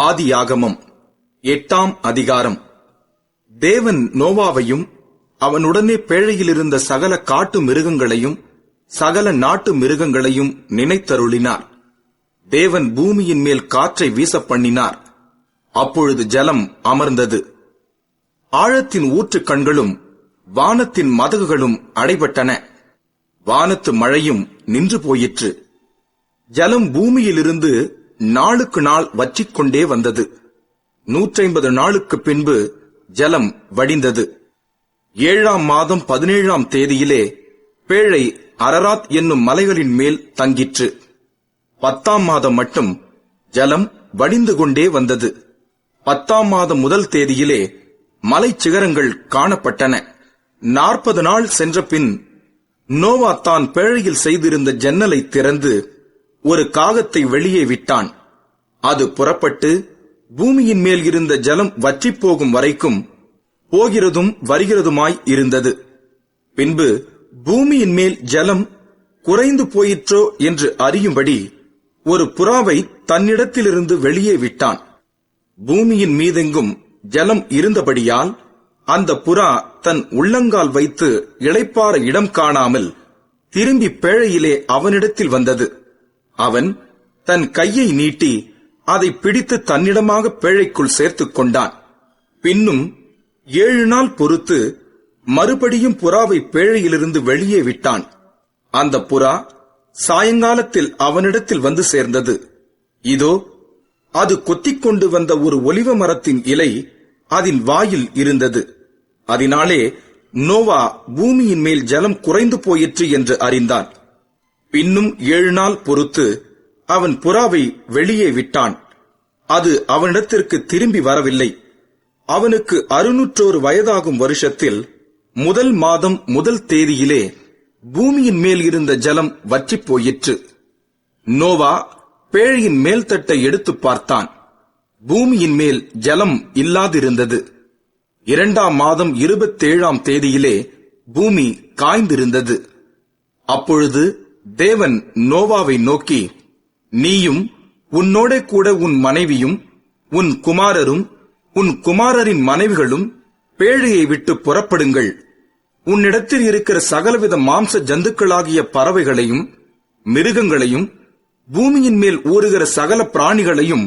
ஆதியாகமம் 8ஆம் அதிகாரம். தேவன் நோவாவையும் அவனுடனே பேழையிலிருந்த சகல காட்டு மிருகங்களையும் சகல நாட்டு மிருகங்களையும் நினைத்தருளினார். தேவன் பூமியின் மேல் காற்றை வீச பண்ணினார். அப்பொழுது ஜலம் அமர்ந்தது. ஆழத்தின் ஊற்று கண்களும் வானத்தின் மதகுகளும் அடைபட்டன. வானத்து மழையும் நின்று போயிற்று. ஜலம் பூமியிலிருந்து நாளுக்கு நாள் வற்றிக்கொண்டே வந்தது. 150 நாளுக்கு பின்பு ஜலம் வடிந்தது. 7ஆம் மாதம் 17ஆம் தேதியிலே பேழை அரராத் என்னும் மலைகளின் மேல் தங்கிற்று. 10ஆம் மாதம் மட்டும் ஜலம் வடிந்து கொண்டே வந்தது. 10ஆம் மாதம் முதல் தேதியிலே மலை சிகரங்கள் காணப்பட்டன. 40 நாள் சென்ற பின் நோவா தான் பேழையில் செய்திருந்த ஜன்னலை திறந்து ஒரு காகத்தை வெளியே விட்டான். அது புறப்பட்டு பூமியின் மேல் இருந்த ஜலம் வற்றிப் போகும் வரைக்கும் போகிறதும் வருகிறதுமாய் இருந்தது. பின்பு பூமியின் மேல் ஜலம் குறைந்து போயிற்றோ என்று அறியும்படி ஒரு புறாவை தன்னிடத்திலிருந்து வெளியே விட்டான். பூமியின் மீதெங்கும் ஜலம் இருந்தபடியால் அந்த புறா தன் உள்ளங்கால் வைத்து இளைப்பாற இடம் காணாமல் திரும்பி பேழையிலே அவனிடத்தில் வந்தது. அவன் தன் கையை நீட்டி அதை பிடித்து தன்னிடமாக பேழைக்குள் சேர்த்துக் கொண்டான். பின்னும் 7 நாள் பொறுத்து மறுபடியும் புறாவை பேழையிலிருந்து வெளியே விட்டான். அந்த புறா சாயங்காலத்தில் அவனிடத்தில் வந்து சேர்ந்தது. இதோ, அது கொத்திக் கொண்டு வந்த ஒரு ஒலிவ மரத்தின் இலை அதன் வாயில் இருந்தது. அதனாலே நோவா பூமியின் மேல் ஜலம் குறைந்து போயிற்று என்று அறிந்தான். பின்னும் 7 நாள் பொறுத்து அவன் புறாவை வெளியே விட்டான். அது அவனிடத்திற்கு திரும்பி வரவில்லை. அவனுக்கு 601 வயதாகும் வருஷத்தில் முதல் மாதம் முதல் தேதியிலே பூமியின் மேல் இருந்த ஜலம் வற்றிப் போயிற்று. நோவா பேழையின் மேல்தட்டை எடுத்து பார்த்தான். பூமியின் மேல் ஜலம் இல்லாதிருந்தது. 2ஆம் மாதம் 27ஆம் தேதியிலே பூமி காய்ந்திருந்தது. அப்பொழுது தேவன் நோவாவை நோக்கி, நீயும் உன்னோட கூட உன் மனைவியும் உன் குமாரரும் உன் குமாரரின் மனைவிகளும் பேழையை விட்டு புறப்படுங்கள். உன்னிடத்தில் இருக்கிற சகலவித மாம்ச ஜந்துக்களாகிய பறவைகளையும் மிருகங்களையும் பூமியின் மேல் ஊறுகிற சகல பிராணிகளையும்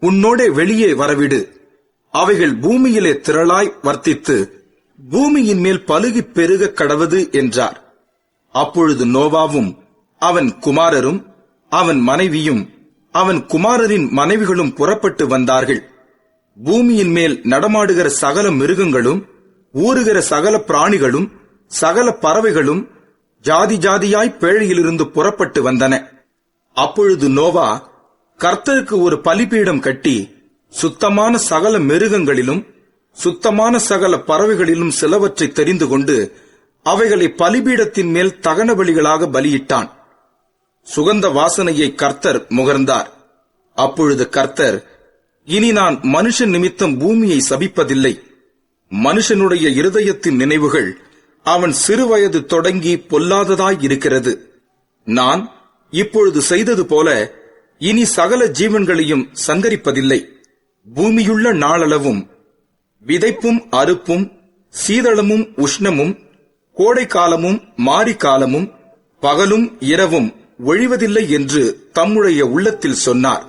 உன்னோட வெளியே வரவிடு. அவைகள் பூமியிலே திரளாய் வர்த்தித்து பூமியின் மேல் பலுகிப் பெருக கடவது என்றார். அப்பொழுது நோவாவும் அவன் குமாரரும் அவன் மனைவியும் அவன் குமாரரின் மனைவிகளும் புறப்பட்டு வந்தார்கள். பூமியின் மேல் நடமாடுகிற சகல மிருகங்களும் ஊறுகிற சகல பிராணிகளும் சகல பறவைகளும் ஜாதி ஜாதியாய் பேழையிலிருந்து புறப்பட்டு வந்தன. அப்பொழுது நோவா கர்த்தருக்கு ஒரு பலிபீடம் கட்டி சுத்தமான சகல மிருகங்களிலும் சுத்தமான சகல பறவைகளிலும் சிலவற்றை தெரிந்து கொண்டு அவைகளை பலிபீடத்தின் மேல் தகன பலிகளாக பலியிட்டான். சுகந்த வாசனையை கர்த்தர் முகர்ந்தார். அப்பொழுது கர்த்தர், இனி நான் மனுஷன் நிமித்தம் பூமியை சபிப்பதில்லை. மனுஷனுடைய இருதயத்தின் நினைவுகள் அவன் சிறுவயது தொடங்கி பொல்லாததாய் இருக்கிறது. நான் இப்பொழுது செய்தது போல இனி சகல ஜீவன்களையும் சங்கரிப்பதில்லை. பூமியுள்ள நாளளவும் விதைப்பும் அறுப்பும் சீதளமும் உஷ்ணமும் கோடைக்காலமும் மாரிக்காலமும் பகலும் இரவும் ஒழிவதில்லை என்று தம்முடைய உள்ளத்தில் சொன்னார்.